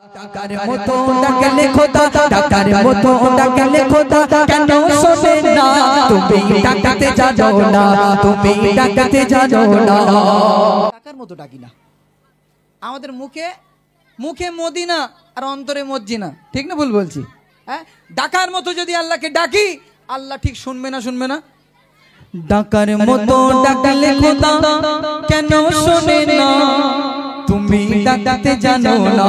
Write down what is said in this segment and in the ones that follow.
টাকার মতো ডাকলে খোদা, টাকার মতো ডাকলে খোদা, কেন শোনে না? তুমি ডাকতে জানো না, তুমি ডাকতে জানো না। টাকার মতো ডাকি না, আমাদের মুখে মুখে মদিনা আর অন্তরে মসজিনা, ঠিক না ভুল বলছি? হ্যাঁ, ডাকার মতো যদি আল্লাহকে ডাকি, আল্লাহ ঠিক শুনবে না? শুনবে না? ডাকার মতো ডাকলে খোদা, কেন শোনে না? তুমি ডাকতে জানো না।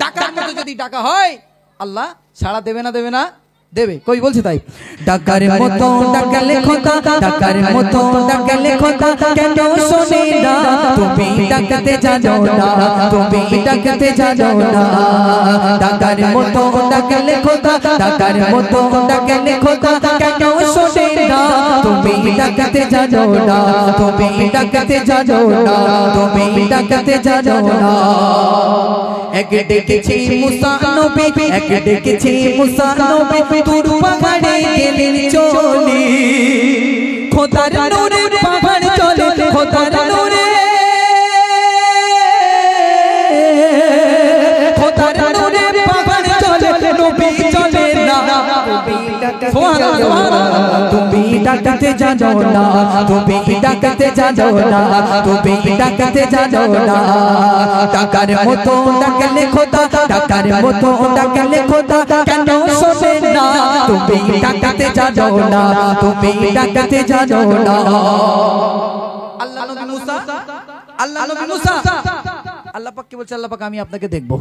ডাকার মতো যদি ডাকা হয়, আল্লাহ সাড়া দেবে না? দেবে না? দেবে। কই বলছে তাই? ডাকার মতো ডাকলে খোদা, ডাকার মতো ডাকলে খোদা, কেন শোনে না? তুমি ডাকতে জানো না, তুমি ডাকতে জানো না। ডাকার মতো ডাকলে খোদা, ডাকার মতো ডাকলে খোদা, কেন শোনে না? তুমি ডাকতে জানো না, তুমি ডাকতে জানো না, তুমি ডাকতে জানো না। এক ডেকেছি মুসা নবী, এক ডেকেছি মুসা নবী, তুর পাহাড়ে গেলেন চলে। খোদার নূরে পাহাড় চলে, খোদার নূরে, খোদার নূরে পাহাড় চলে, নবী চলে না। তুমি ডাকতে জানো না, তুমি ডাকতে জানো না, তুমি ডাকতে জানো না। টাকার মতো ডাকলে খোদা, টাকার মতো ডাকলে খোদা, কেন শোনে না? তুমি ডাকতে জানো না, তুমি ডাকতে জানো না। আল্লাহ নবী মুসা, আল্লাহ নবী মুসা, আল্লাহ পাক কি বলছে? আল্লাহ পাক আমি আপনাকে দেখব,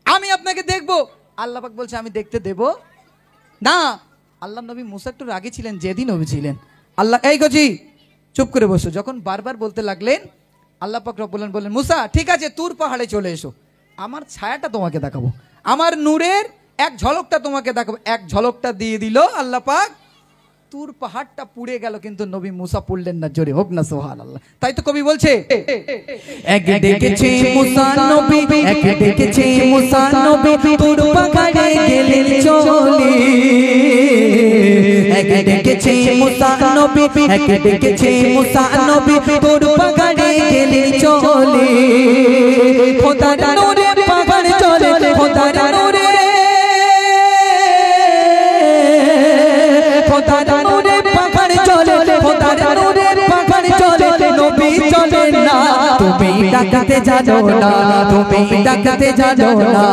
আমি আপনাকে দেখব। আল্লাহ পাক বলছে আমি দেখতে দেব না। আল্লাহ নবী মুসা একটু রাগে ছিলেন, জেদি নবী ছিলেন। আল্লাহ এই গজি চুপ করে বসো। যখন বারবার বলতে লাগলেন, আল্লাহ পাক রব্বুল আলামিন বললেন, মুসা ঠিক আছে, তুর পাহাড়ে চলে এসো, আমার ছায়াটা তোমাকে দেখাবো, আমার নূরের এক ঝলকটা তোমাকে দেখাবো। এক ঝলকটা দিয়ে দিল আল্লাহ পাক, তুর পাহাড়টা পুড়ে গেল, কিন্তু নবী মুসা পড়লেন না। জোরে হোক না সুবহানাল্লাহ। তাই তো কবি বলছে, এক ডেকেছে মুসা নবী, এক ডেকেছে মুসা নবী, তুর পাহাড়ে গেলেন চলে। এক ডেকেছে মুসা নবী, এক ডেকেছে মুসা নবী, তুর পাহাড়ে গেলেন চলে। খোদার নূরে পাহাড় চলে, খোদার নূরে, খোদার নূরে পাহাড় চলে, খোদার নূরে পাহাড় চলে, নবী চলে না। তুমি ডাকতে জানো না, তুমি ডাকতে জানো না।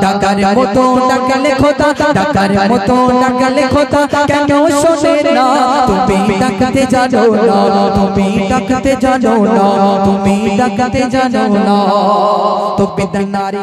ডাকার মতো ডাকলে খোদা, ডাকার মতো ডাকলে খোদা, কেন শোনে না? তুমি ডাকতে জানো না, তুমি ডাকতে জানো না, তুমি ডাকতে জানো না। তো বিদায় নারী